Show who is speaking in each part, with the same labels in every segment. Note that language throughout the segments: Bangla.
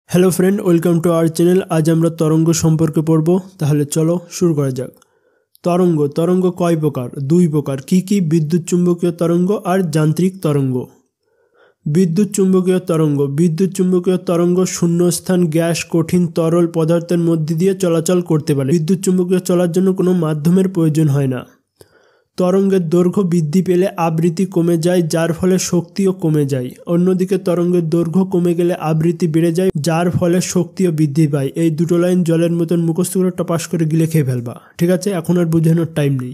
Speaker 1: Hello friend, welcome to our channel. আজ আমরা তরঙ্গ সম্পর্কে পড়ব। তাহলে চলো শুরু করা যাক। তরঙ্গ কয় প্রকার? দুই প্রকার। কি কি? বিদ্যুৎ চুম্বকীয় তরঙ্গ আর যান্ত্রিক তরঙ্গ। বিদ্যুৎ চুম্বকীয় তরঙ্গ শূন্যস্থান, গ্যাস, কঠিন, তরল পদার্থের মধ্যে দিয়ে চলাচল করতে পারে। বিদ্যুৎ চুম্বকীয় চলার জন্য কোনো মাধ্যমের প্রয়োজন হয় না। তরঙ্গের দৈর্ঘ্য বৃদ্ধি পেলে আবৃত্তি কমে যায়, যার ফলে শক্তিও কমে যায়। অন্যদিকে তরঙ্গের দৈর্ঘ্য কমে গেলে আবৃত্তি বেড়ে যায়, যার ফলে শক্তিও বৃদ্ধি পায়। এই দুটো লাইন জলের মতন মুখস্থ করে টপাস করে গিলে খেয়ে ফেলবা, ঠিক আছে? এখন আর বোঝানোর টাইম নেই।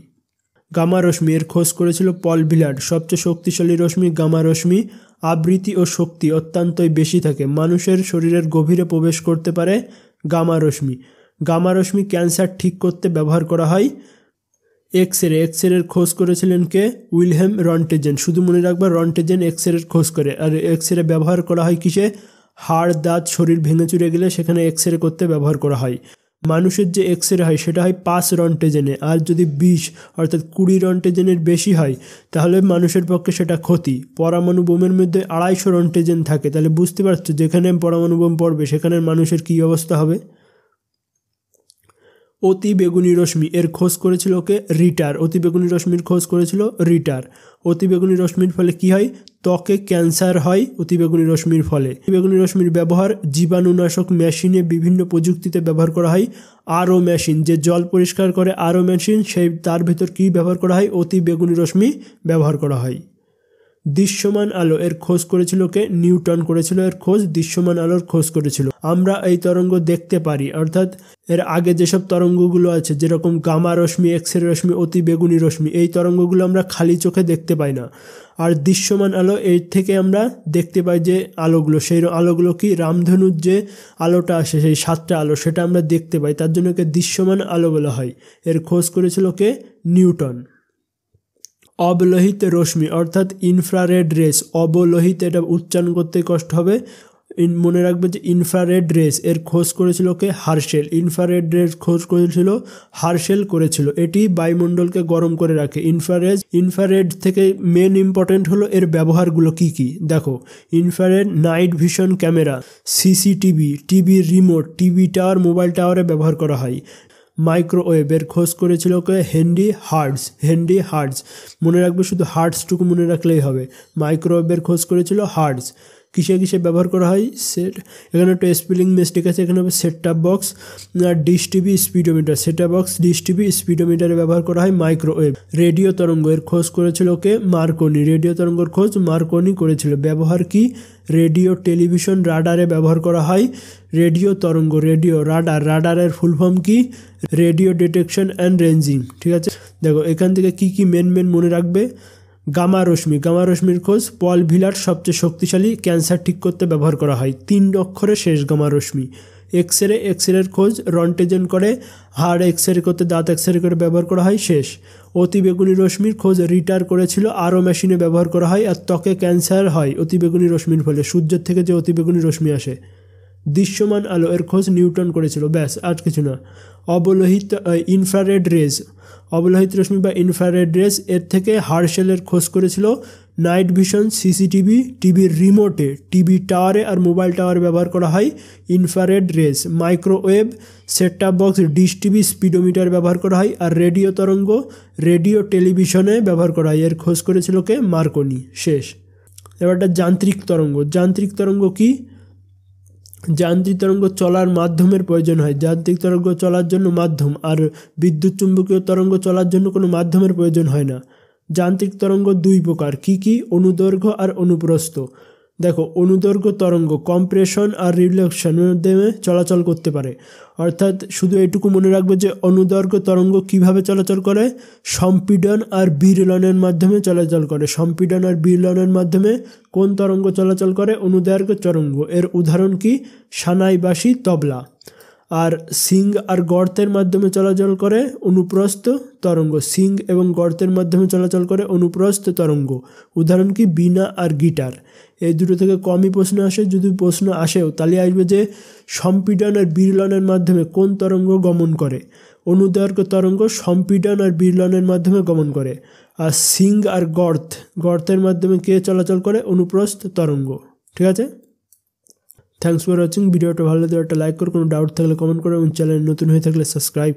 Speaker 1: গামা রশ্মি, এর খোঁজ করেছিল পল ভিলার্ড। সবচেয়ে শক্তিশালী রশ্মি গামা রশ্মি। আবৃত্তি ও শক্তি অত্যন্তই বেশি থাকে। মানুষের শরীরের গভীরে প্রবেশ করতে পারে গামা রশ্মি। ক্যান্সার ঠিক করতে ব্যবহার করা হয়। এক্সরের খোঁজ করেছিলেন কে? উইলহেম রন্টেজেন। শুধু মনে রাখবা, রন্টেজেন এক্সরের খোঁজ করে। আর এক্সরে ব্যবহার করা হয় কিসে? হাড়, দাঁত, শরীর ভেঙে চুরে গেলে সেখানে এক্সরে করতে ব্যবহার করা হয়। মানুষের যে এক্সরে হয় সেটা হয় 5 রন্টেজেনে। আর যদি 20 অর্থাৎ 20 রন্টেজেনের বেশি হয় তাহলে মানুষের পক্ষে সেটা ক্ষতি। পরমাণু বোমের মধ্যে 250 রন্টেজেন থাকে। তাহলে বুঝতে পারছো যেখানে পরমাণু বোম পড়বে সেখানে মানুষের কী অবস্থা হবে। অতি বেগুনি রশ্মি, এর খোঁজ করেছিল কে? রিটার। অতি বেগুনি রশ্মির খোঁজ করেছিল রিটার। অতি বেগুনি রশ্মির ফলে কি হয়? ত্বকে ক্যান্সার হয় অতি বেগুনি রশ্মির ফলে। অতি বেগুনি রশ্মির ব্যবহার জীবাণুনাশক মেশিনে, বিভিন্ন প্রযুক্তিতে ব্যবহার করা হয়। আরও মেশিন, যে জল পরিষ্কার করে আরও মেশিন, সেই তার ভেতর কি ব্যবহার করা হয়? অতি বেগুনি রশ্মি ব্যবহার করা হয়। দৃশ্যমান আলো, এর খোঁজ করেছিল কে? নিউটন করেছিল এর খোঁজ। দৃশ্যমান আলোর খোঁজ করেছিল। আমরা এই তরঙ্গ দেখতে পারি, অর্থাৎ এর আগে যেসব তরঙ্গগুলো আছে, যেরকম গামা রশ্মি, এক্সরে রশ্মি, অতি বেগুনি রশ্মি, এই তরঙ্গগুলো আমরা খালি চোখে দেখতে পাই না। আর দৃশ্যমান আলো, এর থেকে আমরা দেখতে পাই যে আলোগুলো, সেই আলোগুলো কি? রামধনুর যে আলোটা আসে, সেই 7টা আলো, সেটা আমরা দেখতে পাই। তার জন্য কে দৃশ্যমান আলো বলা হয়। এর খোঁজ করেছিল কে? নিউটন। অবলোহিত রশ্মি অর্থাৎ ইনফ্রারেড রেস। অবলোহিত, এটা উচ্চারণ করতে কষ্ট হবে, মনে রাখবে যে ইনফ্রারেড রেস। এর খোঁজ করেছিল কে? হার্শেল। ইনফ্রারেড রেস খোঁজ করেছিল হার্শেল করেছিল। এটি বায়ুমণ্ডলকে গরম করে রাখে। ইনফ্রারেড থেকে মেন ইম্পর্টেন্ট হলো এর ব্যবহারগুলো কি কি দেখো। Infrared night vision camera, CCTV, TV remote, TV tower, mobile টাওয়ারে ব্যবহার করা হয়। মাইক্রোওয়েভের খোঁজ করেছিল কে? Henry hertz. মনে রাখবে, শুধু হার্টসটুকু মনে রাখলেই হবে। মাইক্রোওয়েভের খোঁজ করেছিল হার্টজ। কিসে ব্যবহার করা হয়? এখানে একটা স্পেলিং মিস্টেক আছে, এখানে হবে set top box, dish TV, speedometer. Set top box, dish TV, স্পিডোমিটারে ব্যবহার করা হয় মাইক্রোওয়েভ। রেডিও তরঙ্গ, এর খোঁজ করেছিল কে? মার্কনি। রেডিও তরঙ্গের খোঁজ মার্কনি করেছিল। ব্যবহার কি? রেডিও, টেলিভিশন, রাডারে ব্যবহার করা হয় রেডিও তরঙ্গ। রেডিও, রাডারের ফুল ফর্ম কি? রেডিও ডিটেকশন অ্যান্ড রেঞ্জিং, ঠিক আছে? দেখো এখান থেকে কি কি মেন মনে রাখবে। গামা রশ্মির খোঁজ পল ভিলার্ড, সবচেয়ে শক্তিশালী, ক্যান্সার ঠিক করতে ব্যবহার করা হয়। 3 অক্ষরে শেষ গামা রশ্মি। এক্সরের খোঁজ রন্টেজেন করে, হাড় এক্সরে করতে, দাঁত এক্সরে করে ব্যবহার করা হয়, শেষ। অতি বেগুনি রশ্মির খোঁজ রিটার করেছিল, আরও মেশিনে ব্যবহার করা হয়। আর ত্বকে ক্যান্সার হয় অতি বেগুনি রশ্মির ফলে, সূর্যের থেকে যে অতি বেগুনি রশ্মি আসে। দৃশ্যমান আলো, এর খোঁজ নিউটন করেছিল, ব্যাস, আর কিছু না। অবলোহিত রশ্মি বা ইনফ্রারেড রেস, এর থেকে হার্শেলের খোঁজ করেছিল। নাইট ভিশন, সিসিটিভি, টিভির রিমোটে, টিভি টাওয়ারে আর মোবাইল টাওয়ারে ব্যবহার করা হয় infrared race. Microwave, set top box, dish TV, speedometer ব্যবহার করা হয়। আর রেডিও তরঙ্গ, রেডিও টেলিভিশনে ব্যবহার করা হয়। এর খোঁজ করেছিল কে? মার্কনি, শেষ। এবারটা যান্ত্রিক তরঙ্গ কি? যান্ত্রিক তরঙ্গ চলার মাধ্যমের প্রয়োজন হয়। যান্ত্রিক তরঙ্গ চলার জন্য মাধ্যম, আর বিদ্যুৎ চুম্বকীয় তরঙ্গ চলার জন্য কোনো মাধ্যমের প্রয়োজন হয় না। যান্ত্রিক তরঙ্গ 2 প্রকার। কি কি? অনুদৈর্ঘ্য আর অনুপ্রস্থ। দেখো, অনুদৈর্ঘ্য তরঙ্গ কম্প্রেশন আর রিল্যাক্সেশনের মাধ্যমে চলাচল করতে পারে। অর্থাৎ শুধু এটুকু মনে রাখবে যে অনুদৈর্ঘ্য তরঙ্গ কিভাবে চলাচল করে? সম্পীড়ন আর বিরলনের মাধ্যমে চলাচল করে। সম্পীড়ন আর বিরলনের মাধ্যমে কোন তরঙ্গ চলাচল করে? অনুদৈর্ঘ্য তরঙ্গ। এর উদাহরণ কি? সানাই, বাঁশি, তবলা। আর সিং আর গর্তের মাধ্যমে চলাচল করে অনুপ্রস্থ তরঙ্গ। সিং এবং গর্তের মাধ্যমে চলাচল করে অনুপ্রস্থ তরঙ্গ। উদাহরণ কি? বীণা আর গিটার। এই দুটো থেকে কমই প্রশ্ন আসে। যদি প্রশ্ন আসেও তাহলে আসবে যে সম্পীড়ন আর বিরলনের মাধ্যমে কোন তরঙ্গ গমন করে? অনুদৈর্ঘ্য তরঙ্গ সম্পীড়ন আর বিরলনের মাধ্যমে গমন করে। আর সিং আর গর্তের মাধ্যমে কে চলাচল করে? অনুপ্রস্থ তরঙ্গ, ঠিক আছে? Thanks for watching. ভিডিওটা ভালো লাগলে একটা লাইক করো, কোনো ডাউট থাকলে কমেন্ট করো এবং চ্যানেল নতুন হয়ে থাকলে সাবস্ক্রাইব।